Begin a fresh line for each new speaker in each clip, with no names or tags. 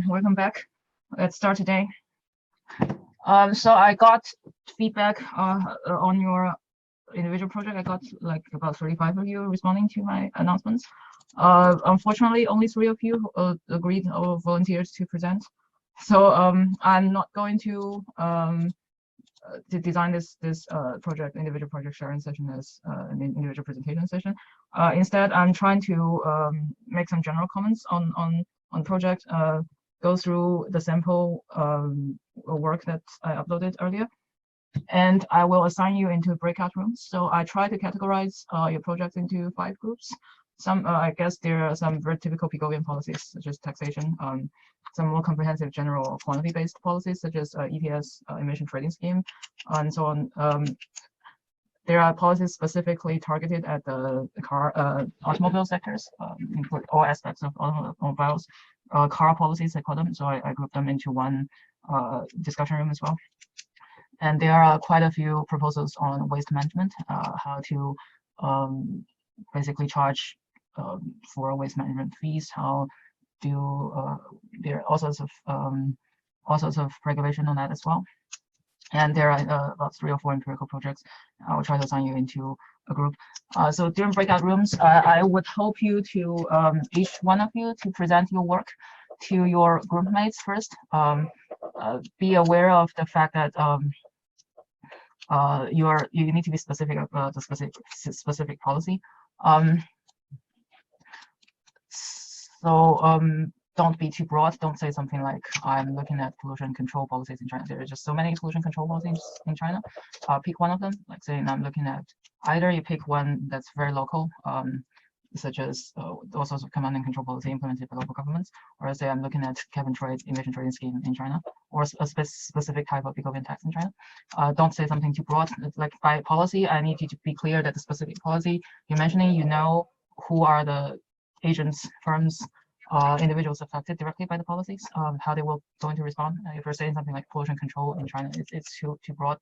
welcome back. Let's start today. So I got feedback on your individual project. I got like about 35 of you responding to my announcements. Unfortunately, only 3 of you agreed or volunteered to present. So I'm not going to design this individual project sharing session as an individual presentation session. Instead, I'm trying to make some general comments on project, go through the sample work that I uploaded earlier, and I will assign you into breakout rooms. So I try to categorize your projects into 5 groups. Some, I guess there are some very typical Pigovian policies, such as taxation, some more comprehensive general quantity-based policies, such as ETS, emission trading scheme, and so on. There are policies specifically targeted at the automobile sectors, include all aspects of automobiles, car policies, I call them. So I group them into one discussion room as well. And there are quite a few proposals on waste management, how to basically charge for waste management fees, how do there are all sorts of regulation on that as well. And there are about 3 or 4 empirical projects. I will try to assign you into a group. So during breakout rooms, I would hope you to, each one of you, to present your work to your group mates first. Be aware of the fact that you need to be specific about the specific policy. Don't be too broad. Don't say something like, I'm looking at pollution control policies in China. There are just so many pollution control policies in China. Pick one of them, like saying I'm looking at, either you pick one that's very local, such as all sorts of command and control policy implemented by local governments, or say I'm looking at cap and trade, emission trading scheme in China, or a specific type of Pigovian tax in China. Don't say something too broad. Like by policy, I need you to be clear that the specific policy you're mentioning, you know who are the agents, firms, individuals affected directly by the policies, how they will going to respond. If you're saying something like pollution control in China, it's too broad.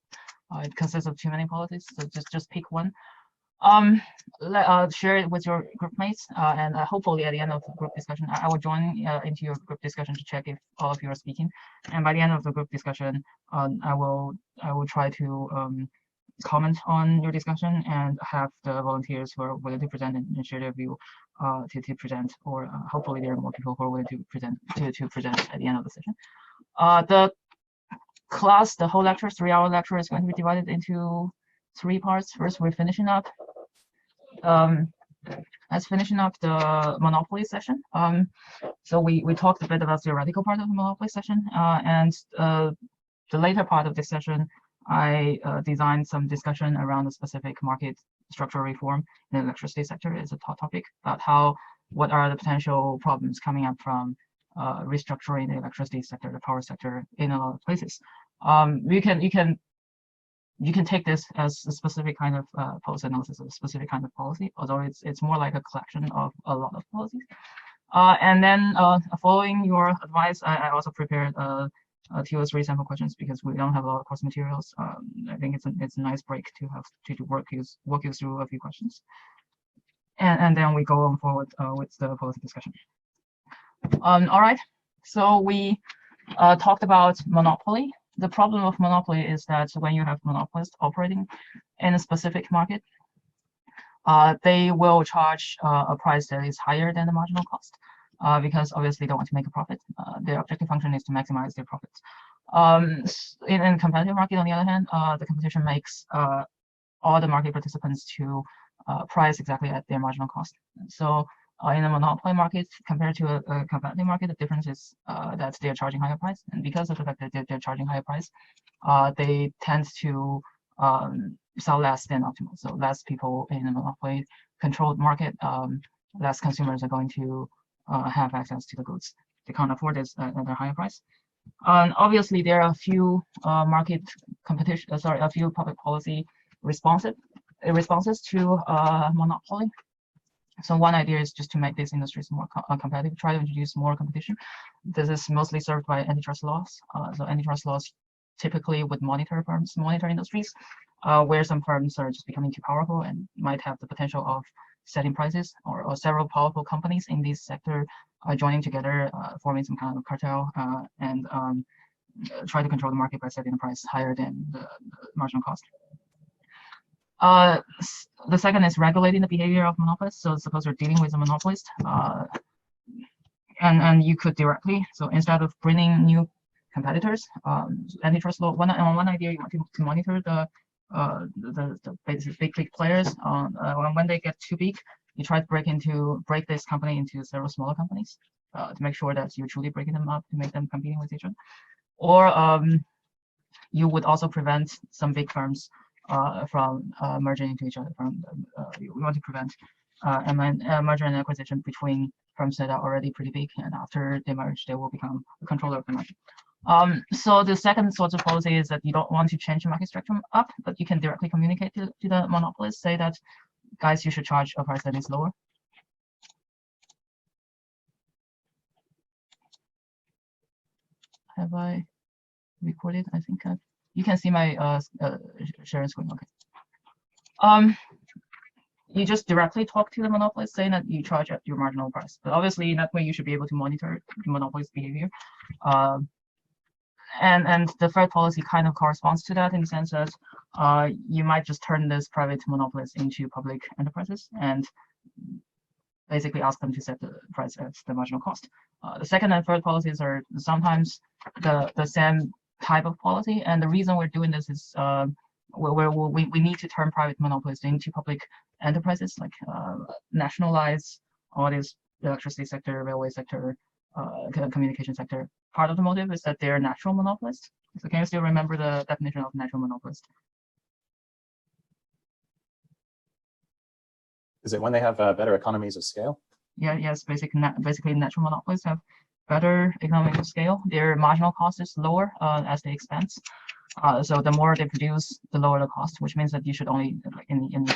It consists of too many policies, so just pick one. Share it with your group mates, and hopefully at the end of the group discussion, I will join into your group discussion to check if all of you are speaking. And by the end of the group discussion, I will try to comment on your discussion and have the volunteers who are willing to present and share their view to present, or hopefully there are more people who are willing to present at the end of the session. The class, the whole lecture, 3-hour lecture, is going to be divided into 3 parts. First, we're finishing up the monopoly session. So we talked a bit about the theoretical part of the monopoly session, and the later part of this session, I designed some discussion around the specific market structural reform in the electricity sector as a topic about what are the potential problems coming up from restructuring the electricity sector, the power sector in a lot of places. You can take this as a specific kind of policy analysis of a specific kind of policy, although it's more like a collection of a lot of policies. And then following your advice, I also prepared 2 or 3 sample questions because we don't have a lot of course materials. I think it's a nice break to have to walk you through a few questions, and then we go on forward with the policy discussion. All right, so we talked about monopoly. The problem of monopoly is that when you have monopolists operating in a specific market, they will charge a price that is higher than the marginal cost, because obviously they want to make a profit. Their objective function is to maximize their profits. In a competitive market, on the other hand, the competition makes all the market participants to price exactly at their marginal cost. So in a monopoly market compared to a competitive market, the difference is that they are charging higher price, and because of the fact that they're charging higher price, they tend to sell less than optimal. So less people in a monopoly controlled market, less consumers are going to have access to the goods. They can't afford this at a higher price. Obviously, there are a few a few public policy responses to monopoly. So one idea is just to make these industries more competitive, try to introduce more competition. This is mostly served by antitrust laws. So antitrust laws typically would monitor industries, where some firms are just becoming too powerful and might have the potential of setting prices, or several powerful companies in this sector joining together, forming some kind of cartel, and try to control the market by setting the price higher than the marginal cost. The second is regulating the behavior of monopolists. So suppose you're dealing with a monopolist, and you could directly, so instead of bringing new competitors, antitrust law, one idea you want to monitor the big players. When they get too big, you try to break this company into several smaller companies to make sure that you're truly breaking them up to make them competing with each other. Or you would also prevent some big firms from merging into each other. We want to prevent merger and acquisition between firms that are already pretty big, and after they merge, they will become the controller of the market. So the second sort of policy is that you don't want to change the market structure up, but you can directly communicate to the monopolist, say that, guys, you should charge a price that is lower. Have I recorded? I think you can see my sharing screen. Okay. You just directly talk to the monopolist, saying that you charge at your marginal price. But obviously, in that way, you should be able to monitor the monopolist behavior. And the third policy kind of corresponds to that in the sense that you might just turn this private monopolist into public enterprises and basically ask them to set the price at the marginal cost. The second and third policies are sometimes the same type of policy, and the reason we're doing this is we need to turn private monopolists into public enterprises, like nationalize all this electricity sector, railway sector, communication sector. Part of the motive is that they're natural monopolists. So can you still remember the definition of natural monopolist?
Is it when they have better economies of scale?
Yeah, yes, basically natural monopolists have better economies of scale. Their marginal cost is lower as they expand. So the more they produce, the lower the cost, which means that you should only, in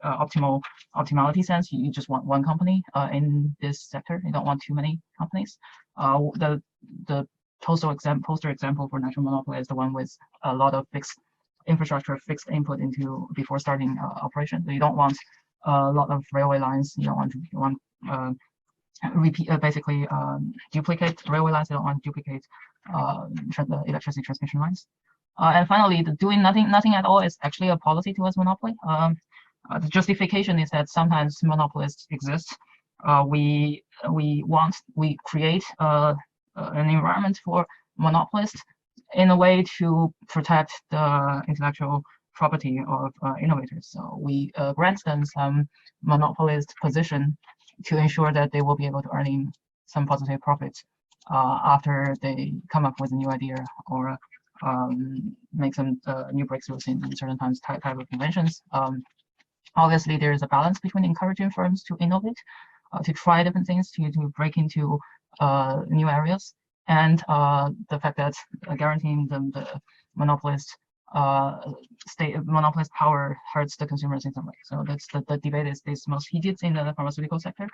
optimality sense, you just want one company in this sector. You don't want too many companies. The poster example for natural monopoly is the one with a lot of fixed infrastructure, fixed input into before starting operation. So you don't want a lot of railway lines. You don't want duplicate railway lines. You don't want to duplicate the electricity transmission lines. And finally, doing nothing at all is actually a policy towards monopoly. The justification is that sometimes monopolists exist. We create an environment for monopolists in a way to protect the intellectual property of innovators. So we grant them some monopolist position to ensure that they will be able to earn some positive profits after they come up with a new idea or make some new breakthroughs in certain type of inventions. Obviously, there is a balance between encouraging firms to innovate, to try different things, to break into new areas, and the fact that guaranteeing them the monopolist power hurts the consumers in some way. So that's the debate is most heated in the pharmaceutical sector.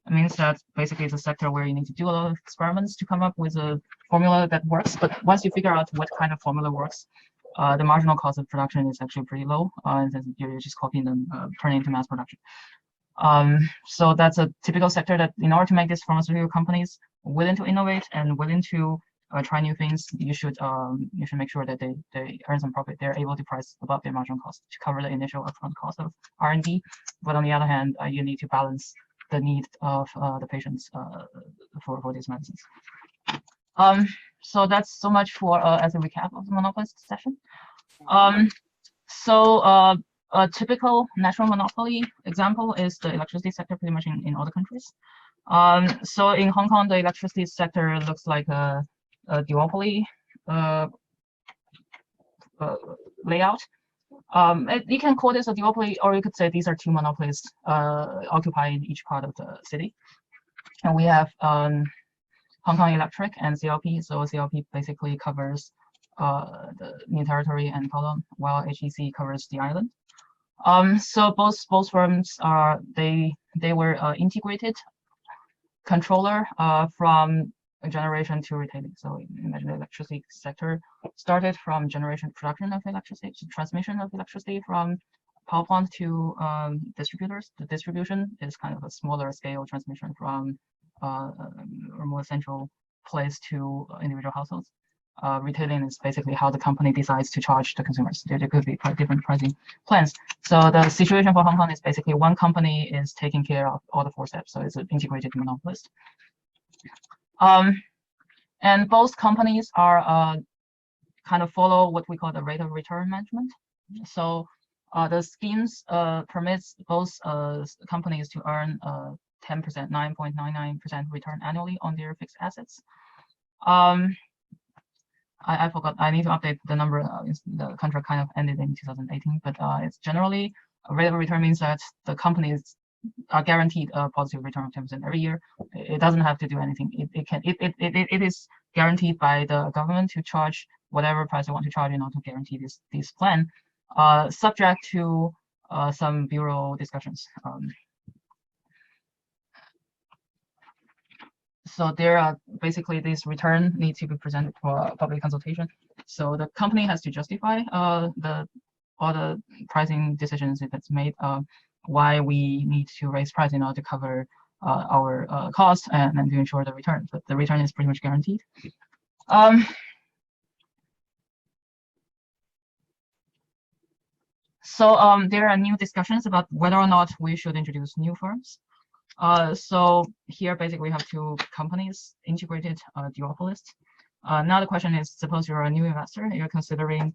It means that basically it's a sector where you need to do a lot of experiments to come up with a formula that works. But once you figure out what kind of formula works, the marginal cost of production is actually pretty low, and you're just copying them, turning into mass production. So that's a typical sector that, in order to make these pharmaceutical companies willing to innovate and willing to try new things, you should make sure that they earn some profit. They're able to price above their marginal cost to cover the initial upfront cost of R&D. But on the other hand, you need to balance the need of the patients for these medicines. So that's so much for as a recap of the monopolist session. A typical natural monopoly example is the electricity sector, pretty much in all the countries. So in Hong Kong, the electricity sector looks like a duopoly layout. You can call this a duopoly, or you could say these are two monopolists occupying each part of the city. And we have Hong Kong Electric and CLP. So CLP basically covers the New Territory and Kowloon, while HEC covers the island. So both firms they were integrated controller from generation to retailing. So imagine the electricity sector started from generation production of electricity to transmission of electricity from power plant to distributors. The distribution is kind of a smaller scale transmission from or more central place to individual households. Retailing is basically how the company decides to charge the consumers. There could be different pricing plans. So the situation for Hong Kong is basically one company is taking care of all the 4 steps. So it's an integrated monopolist. And both companies are kind of follow what we call the rate of return management. So the schemes permits both companies to earn 10%, 9.99% return annually on their fixed assets. I forgot. I need to update the number. The contract kind of ended in 2018, but it's generally a rate of return means that the companies are guaranteed a positive return of 10% every year. It doesn't have to do anything. It is guaranteed by the government to charge whatever price they want to charge in order to guarantee this plan, subject to some bureau discussions. So there are basically this return needs to be presented for public consultation. So the company has to justify all the pricing decisions if it's made, why we need to raise price in order to cover our costs and to ensure the return. But the return is pretty much guaranteed. So there are new discussions about whether or not we should introduce new firms. So here basically we have 2 companies integrated duopolists. Now the question is, suppose you're a new investor, you're considering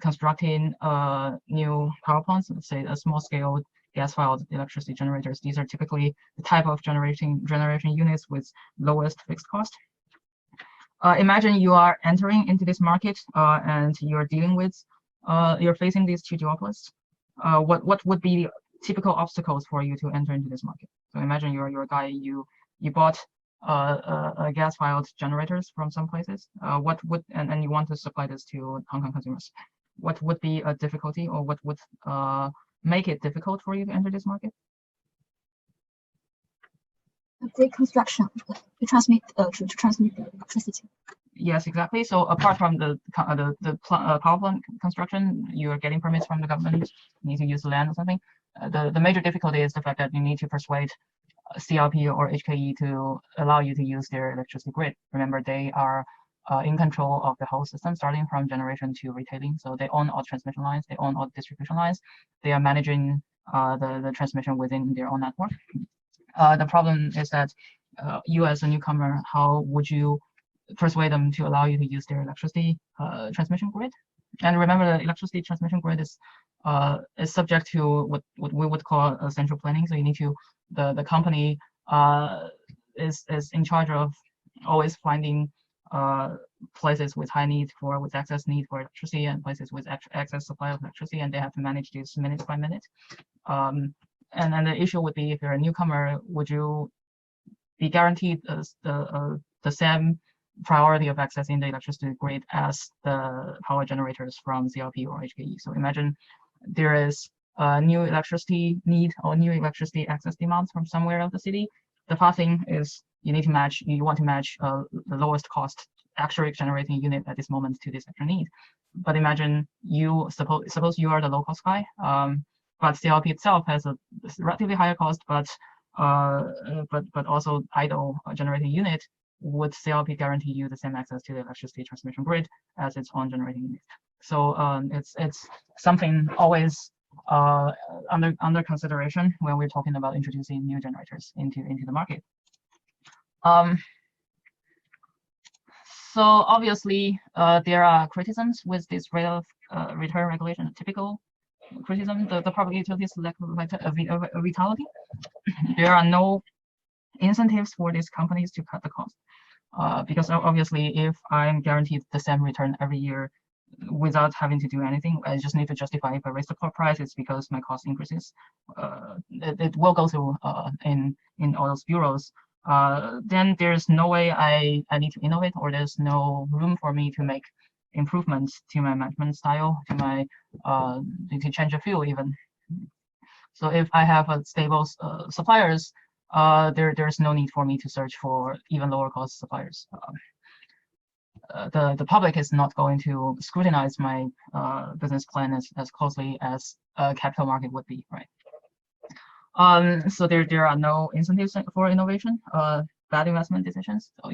constructing new power plants, let's say a small scale gas-fired electricity generators. These are typically the type of generation units with lowest fixed cost. Imagine you are entering into this market and you're dealing with, you're facing these 2 duopolists. What would be the typical obstacles for you to enter into this market? So imagine you're a guy, you bought a gas-fired generators from some places. And you want to supply this to Hong Kong consumers. What would be a difficulty, or what would make it difficult for you to enter this market?
The construction to transmit the electricity.
Yes, exactly. So apart from the power plant construction, you are getting permits from the government. You need to use land or something. The major difficulty is the fact that you need to persuade CRP or HKE to allow you to use their electricity grid. Remember, they are in control of the whole system, starting from generation to retailing. So they own all transmission lines, they own all distribution lines. They are managing the transmission within their own network. The problem is that you as a newcomer, how would you persuade them to allow you to use their electricity transmission grid? And remember, the electricity transmission grid is subject to what we would call central planning. So you need to, the company is in charge of always finding places with high need with excess need for electricity, and places with excess supply of electricity, and they have to manage this minute by minute. And then the issue would be, if you're a newcomer, would you be guaranteed the same priority of accessing the electricity grid as the power generators from CLP or HKE? So imagine there is a new electricity need or new electricity access demands from somewhere of the city. The first thing is you want to match the lowest cost actually generating unit at this moment to this extra need. But imagine suppose you are the low cost guy, but CLP itself has a relatively higher cost, but also idle generating unit. Would CLP guarantee you the same access to the electricity transmission grid as its own generating unit? So it's something always under consideration when we're talking about introducing new generators into the market. So obviously there are criticisms with this rate of return regulation. A typical criticism, the public utilities lack vitality. There are no incentives for these companies to cut the cost, because obviously if I'm guaranteed the same return every year without having to do anything, I just need to justify if I raise the price, it's because my cost increases. It will go through in all those bureaus. Then there's no way I need to innovate, or there's no room for me to make improvements to my management style, to my to change a few even. So if I have a stable suppliers, there's no need for me to search for even lower cost suppliers. The public is not going to scrutinize my business plan as closely as a capital market would be, right? So there are no incentives for innovation. bad investment decisions. So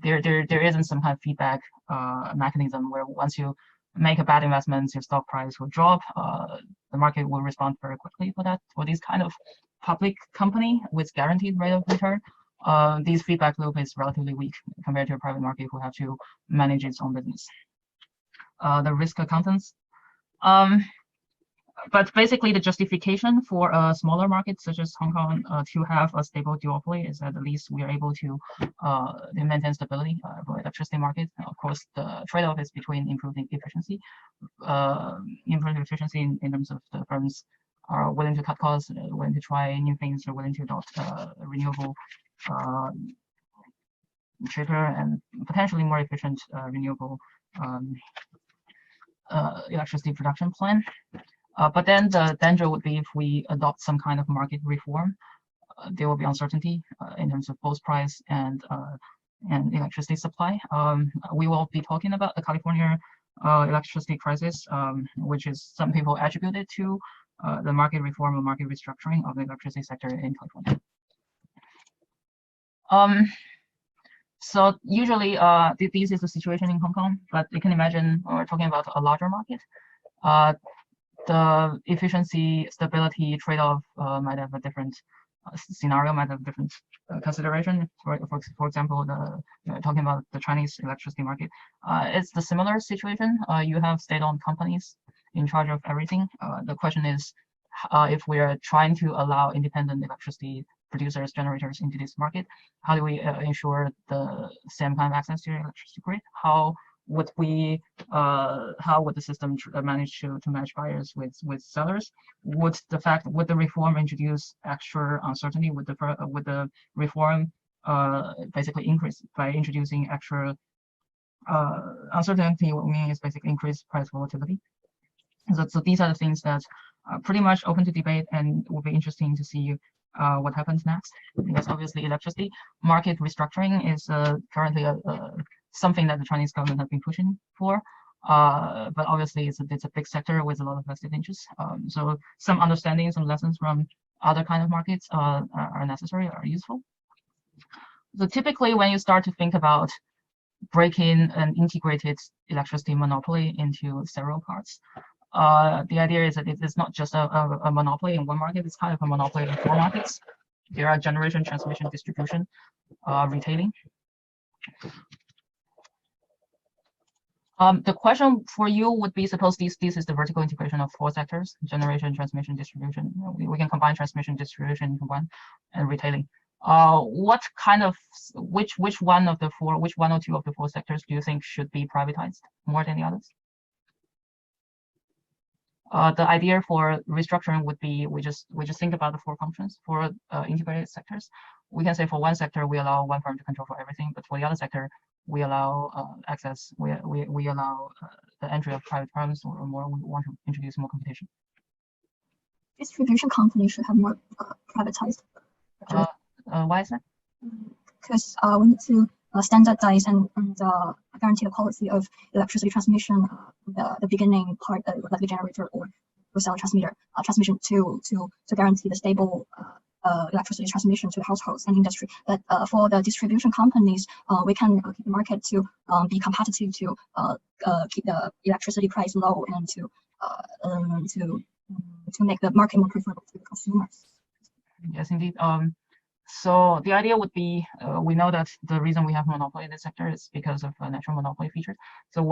there isn't some kind of feedback mechanism where once you make a bad investment, your stock price will drop. The market will respond very quickly for that. For this kind of public company with guaranteed rate of return, this feedback loop is relatively weak compared to a private market who have to manage its own business. The risk accountants. But basically, the justification for a smaller market such as Hong Kong to have a stable duopoly is that at least we are able to maintain stability for the electricity market. Of course, the trade-off is between improving efficiency, in terms of the firms are willing to cut costs, willing to try new things, or willing to adopt renewable, cheaper and potentially more efficient renewable electricity production plan. But then the danger would be if we adopt some kind of market reform, there will be uncertainty in terms of both price and electricity supply. We will be talking about the California electricity crisis, which is some people attributed to the market reform or market restructuring of the electricity sector in California. So usually this is the situation in Hong Kong, but you can imagine we're talking about a larger market. The efficiency, stability trade-off might have a different scenario, might have different consideration. For example, talking about the Chinese electricity market, it's the similar situation. You have state-owned companies in charge of everything. The question is, if we are trying to allow independent electricity producers, generators into this market, how do we ensure the same kind of access to the electricity grid? How would the system manage to match buyers with sellers? Would the reform introduce extra uncertainty? Would the reform basically increase by introducing extra uncertainty? What we mean is basically increased price volatility. So these are the things that are pretty much open to debate, and will be interesting to see what happens next. Because obviously electricity market restructuring is currently something that the Chinese government has been pushing for, but obviously it's a big sector with a lot of vested interests. So some understanding, some lessons from other kind of markets are necessary, are useful. So typically, when you start to think about breaking an integrated electricity monopoly into several parts, the idea is that it's not just a monopoly in one market, it's kind of a monopoly in 4 markets. There are generation, transmission, distribution, retailing. The question for you would be, suppose this is the vertical integration of 4 sectors: generation, transmission, distribution. We can combine transmission, distribution, and retailing. Which one or two of the 4 sectors do you think should be privatized more than the others? The idea for restructuring would be we just think about the 4 functions for integrated sectors. We can say for one sector we allow one firm to control for everything, but for the other sector we allow access. We allow the entry of private firms, or more. We want to introduce more competition.
Distribution companies should have more privatized.
Why is that?
Because we need to standardize and guarantee the quality of electricity transmission, the beginning part, like the generator or cell transmission to guarantee the stable electricity transmission to households and industry. But for the distribution companies, we can keep the market to be competitive, to keep the electricity price low, and to make the market more preferable to the consumers.
Yes, indeed. So the idea would be, we know that the reason we have monopoly in this sector is because of natural monopoly features. So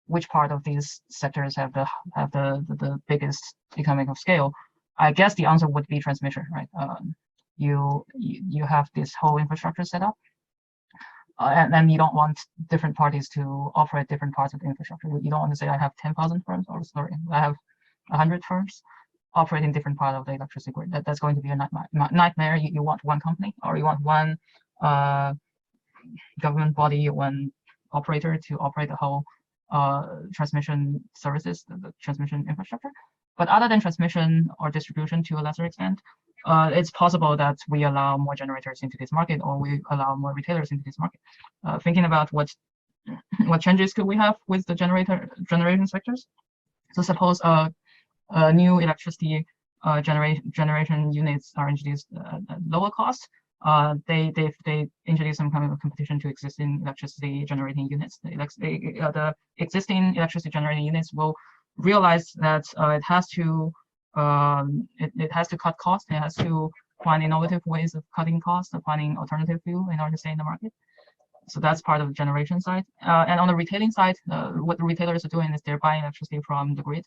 which part of these sectors have the biggest economic of scale? I guess the answer would be transmission, right? You have this whole infrastructure set up, and you don't want different parties to operate different parts of the infrastructure. You don't want to say I have 10,000 firms, or sorry, I have 100 firms operating different part of the electricity grid. That's going to be a nightmare. You want one company, or you want one government body, one operator to operate the whole transmission services, the transmission infrastructure. But other than transmission or distribution to a lesser extent, it's possible that we allow more generators into this market, or we allow more retailers into this market. Thinking about what changes could we have with the generation sectors. So suppose new electricity generation units are introduced at lower cost. they introduced some kind of competition to existing electricity generating units. The existing electricity generating units will realize that it has to cut costs. It has to find innovative ways of cutting costs, of finding alternative fuel in order to stay in the market. So that's part of the generation side. And on the retailing side, what the retailers are doing is they're buying electricity from the grid,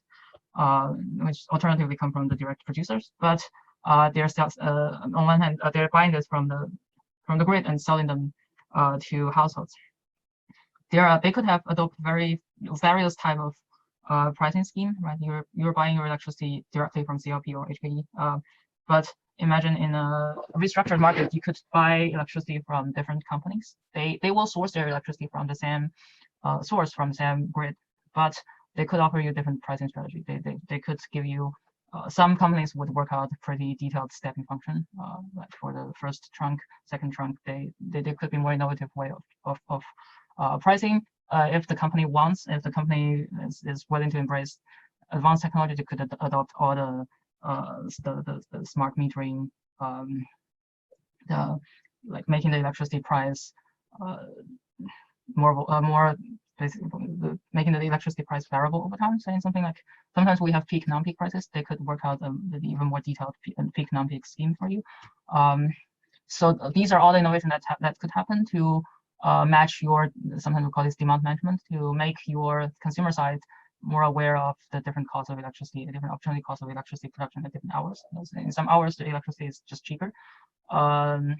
which alternatively come from the direct producers. But they're on one hand, they're buying this from the grid and selling them to households. They could have adopted various type of pricing scheme, right? You're buying your electricity directly from CLP or HKE, but imagine in a restructured market, you could buy electricity from different companies. They will source their electricity from the same source, from the same grid, but they could offer you different pricing strategy. They could give you some companies would work out pretty detailed stepping function. Like for the first trunk, second trunk, they could be more innovative way of pricing. If the company is willing to embrace advanced technology, they could adopt all the smart metering, like making the electricity price more basically making the electricity price variable over time. Saying something like sometimes we have peak non-peak prices. They could work out an even more detailed peak non-peak scheme for you. So these are all the innovation that could happen to match your, sometimes we call this demand management, to make your consumer side more aware of the different costs of electricity, the different opportunity costs of electricity production at different hours. In some hours, the electricity is just cheaper. And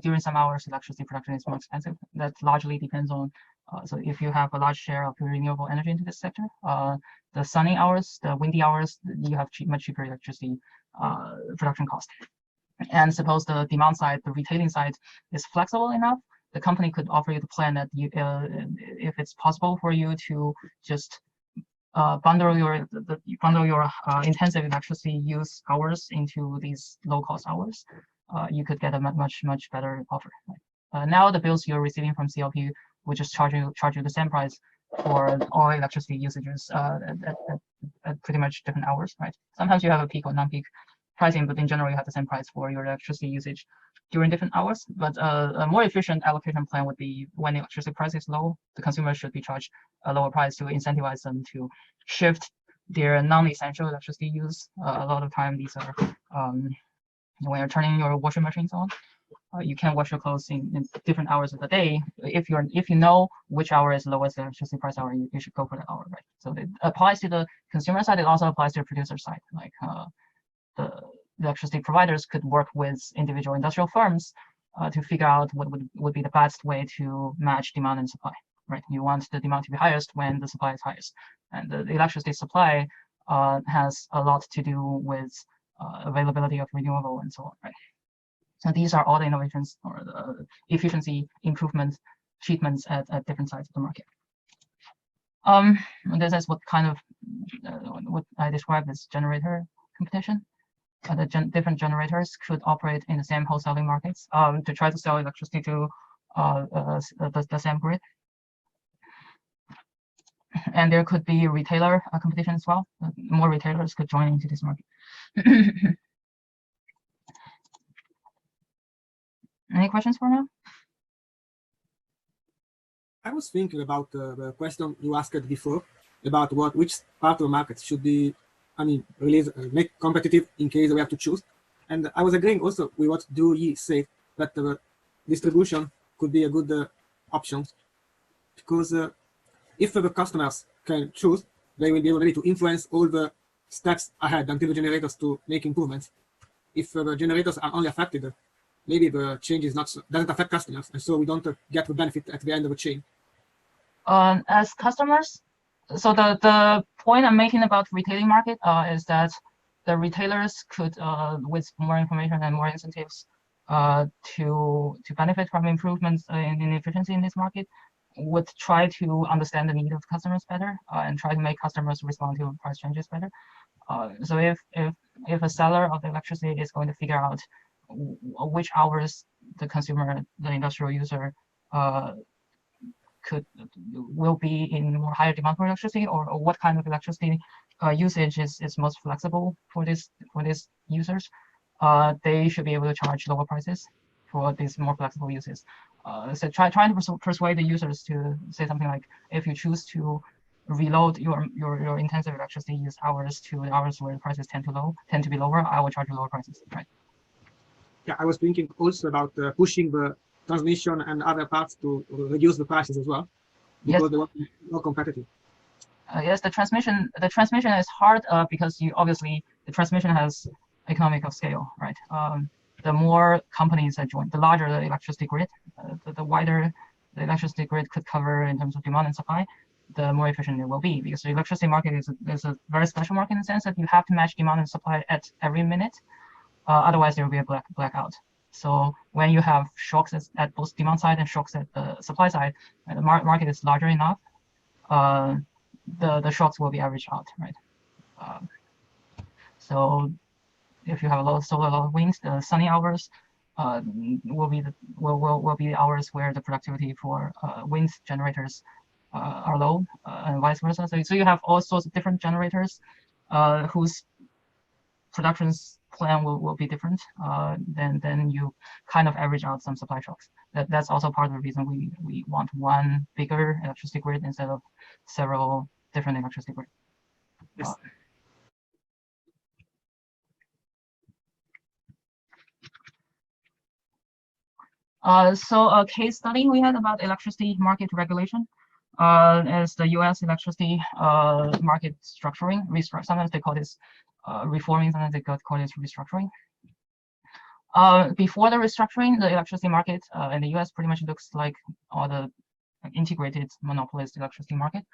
during some hours, electricity production is more expensive. That largely depends on, so if you have a large share of renewable energy into this sector, the sunny hours, the windy hours, you have much cheaper electricity production cost. And suppose the demand side, the retailing side is flexible enough, the company could offer you the plan that if it's possible for you to just bundle your intensive electricity use hours into these low-cost hours, you could get a much better offer. Right? Now the bills you're receiving from CLP will just charge you the same price for all electricity usages at pretty much different hours, right? Sometimes you have a peak or non-peak pricing, but in general you have the same price for your electricity usage during different hours. But a more efficient allocation plan would be when the electricity price is low, the consumer should be charged a lower price to incentivize them to shift their non-essential electricity use. A lot of time these are when you're turning your washing machines on, you can wash your clothes in different hours of the day. If you know which hour is lowest electricity price hour, you should go for that hour, right? So it applies to the consumer side. It also applies to the producer side. Like the electricity providers could work with individual industrial firms to figure out what would be the best way to match demand and supply, right? You want the demand to be highest when the supply is highest, and the electricity supply has a lot to do with availability of renewable and so on, right? So these are all the innovations or the efficiency improvement treatments at different sides of the market. This is what kind of what I described as generator competition. The different generators could operate in the same wholesaling markets to try to sell electricity to the same grid. And there could be retailer competition as well. More retailers could join into this market. Any questions for now?
I was thinking about the question you asked before about which part of the market should be, make competitive in case we have to choose. And I was agreeing also with what Du Yi said, that distribution could be a good option, because if the customers can choose, they will be able to influence all the steps ahead until the generators to make improvements. If the generators are only affected, maybe the change doesn't affect customers, and so we don't get the benefit at the end of the chain.
As customers, so the point I'm making about retailing market is that the retailers could, with more information and more incentives, to benefit from improvements in efficiency in this market, would try to understand the need of customers better and try to make customers respond to price changes better. So if a seller of electricity is going to figure out which hours the consumer, the industrial user, will be in more higher demand for electricity, or what kind of electricity usage is most flexible for these users, they should be able to charge lower prices for these more flexible uses. So trying to persuade the users to say something like, if you choose to reload your intensive electricity use hours to the hours where the prices tend to be lower, I will charge you lower prices, right?
Yeah, I was thinking also about pushing the transmission and other parts to reduce the prices as well, because they want to be more competitive.
Yes, the transmission is hard because obviously the transmission has economic of scale, right? The more companies that join, the larger the electricity grid, the wider the electricity grid could cover in terms of demand and supply, the more efficient it will be, because the electricity market is a very special market in the sense that you have to match demand and supply at every minute. Otherwise, there will be a blackout. So when you have shocks at both demand side and shocks at the supply side, and the market is larger enough, the shocks will be averaged out, right? So if you have a lot of solar, a lot of wind, the sunny hours will be the hours where the productivity for wind generators are low, and vice versa. So you have all sorts of different generators whose production's plan will be different. Then you kind of average out some supply shocks. That's also part of the reason we want one bigger electricity grid instead of several different electricity grids.
Yes.
So a case study we had about electricity market regulation is the U.S. electricity market structuring. Sometimes they call this reforming, sometimes they call this restructuring. Before the restructuring, the electricity market in the U.S. pretty much looks like all the integrated monopolist electricity market.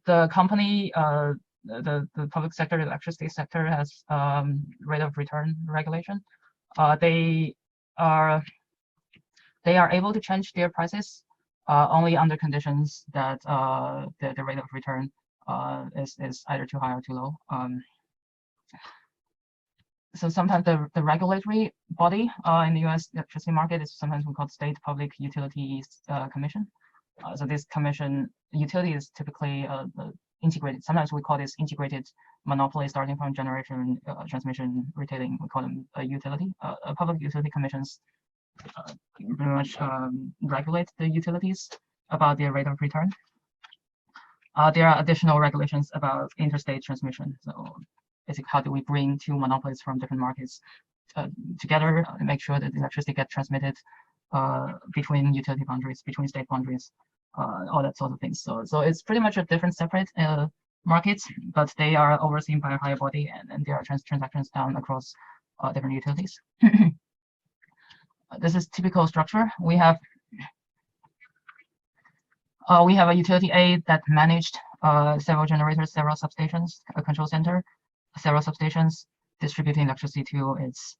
The company, the public sector, the electricity sector has rate of return regulation. They are able to change their prices only under conditions that the rate of return is either too high or too low. So sometimes the regulatory body in the U.S. electricity market is sometimes we call State Public Utilities Commission. So this commission utility is typically integrated. Sometimes we call this integrated monopoly, starting from generation, transmission, retailing. We call them a utility. Public utility commissions pretty much regulate the utilities about their rate of return. There are additional regulations about interstate transmission. So basically, how do we bring two monopolies from different markets together and make sure that the electricity gets transmitted between utility boundaries, between state boundaries, all that sort of things. So it's pretty much a different separate markets, but they are overseen by a higher body, and there are transactions done across different utilities. This is typical structure. We have a utility A that managed several generators, several substations, a control center, several substations, distributing electricity to its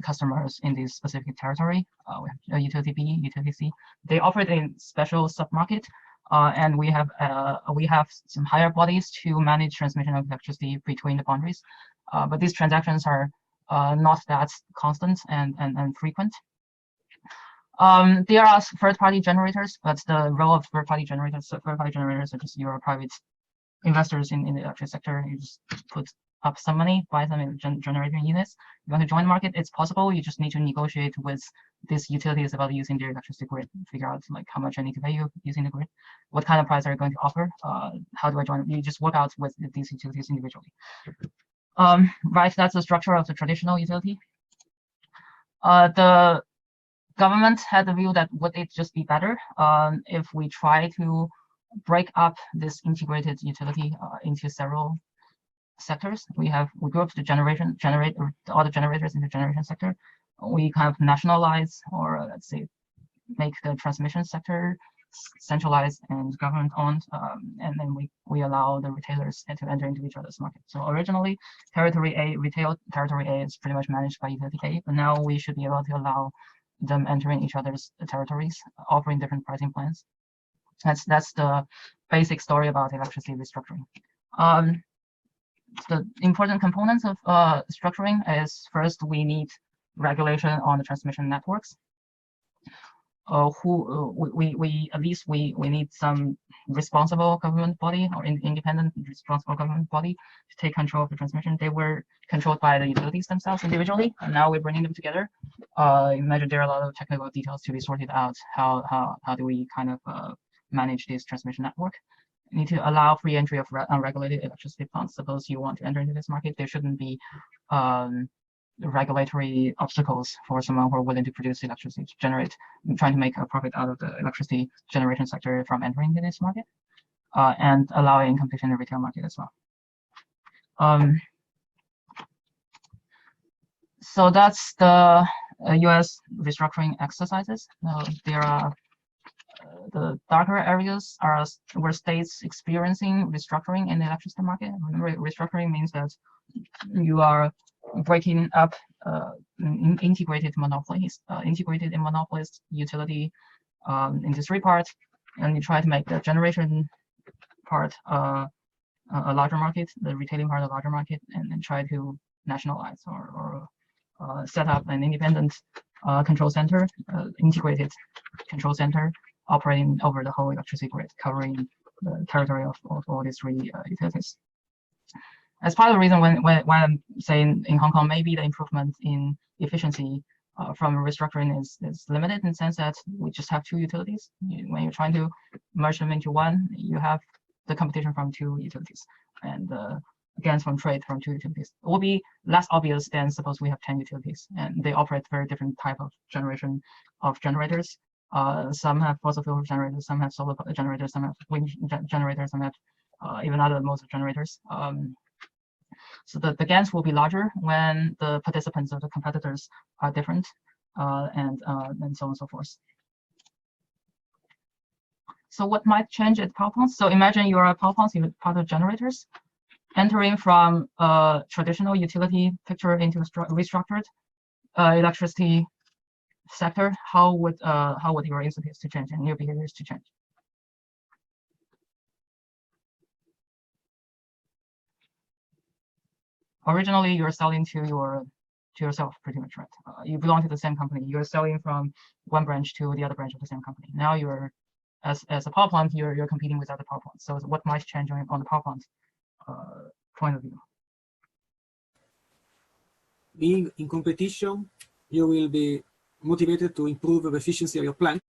customers in this specific territory. We have utility B, utility C. They operate in special submarket, and we have some higher bodies to manage transmission of electricity between the boundaries. But these transactions are not that constant and frequent. There are third-party generators, but the role of third-party generators are just your private investors in the electric sector. You just put up some money, buy some generating units. You want to join the market, it's possible. You just need to negotiate with these utilities about using their electricity grid, figure out like how much I need to pay you using the grid, what kind of price are you going to offer, how do I join? You just work out with these utilities individually. Right, that's the structure of the traditional utility. The government had the view that would it just be better if we try to break up this integrated utility into several sectors. We group all the generators in the generation sector. We kind of nationalize, or let's say make the transmission sector centralized and government owned, and then we allow the retailers to enter into each other's market. So originally retail territory A is pretty much managed by utility A, but now we should be able to allow them entering each other's territories, offering different pricing plans. That's the basic story about electricity restructuring. The important components of structuring is, first, we need regulation on the transmission networks. we at least we need some responsible government body or independent responsible government body to take control of the transmission. They were controlled by the utilities themselves individually, and now we're bringing them together. Imagine there are a lot of technical details to be sorted out. How do we kind of manage this transmission network? You need to allow free entry of unregulated electricity plants. Suppose you want to enter into this market, there shouldn't be regulatory obstacles for someone who are willing to produce electricity, to generate, trying to make a profit out of the electricity generation sector from entering into this market, and allowing competition in the retail market as well. So that's the US restructuring exercises. Now, there are the darker areas are where states experiencing restructuring in the electricity market. Remember, restructuring means that you are breaking up integrated monopolies, integrated in monopolist utility industry part, and you try to make the generation part a larger market, the retailing part a larger market, and then try to nationalize or set up an independent control center, integrated control center operating over the whole electricity grid, covering the territory of all these three utilities. As part of the reason when I'm saying in Hong Kong, maybe the improvement in efficiency from restructuring is limited in the sense that we just have two utilities. When you're trying to merge them into one, you have the competition from two utilities and against from trade from two utilities. It will be less obvious than suppose we have 10 utilities and they operate very different type of generation of generators. Some have fossil fuel generators, some have solar generators, some have wind generators, some have even other modes of generators. So the gains will be larger when the participants or the competitors are different, and so on and so forth. So what might change at power plants? So imagine you are a power plant, you're part of generators, entering from a traditional utility picture into a restructured electricity sector. How would your incentives to change and your behaviors to change? Originally, you're selling to yourself, pretty much, right? You belong to the same company. You're selling from one branch to the other branch of the same company. Now you're, as a power plant, you're competing with other power plants. So what might change on the power plant point of view?
Being in competition, you will be motivated to improve the efficiency of your plant.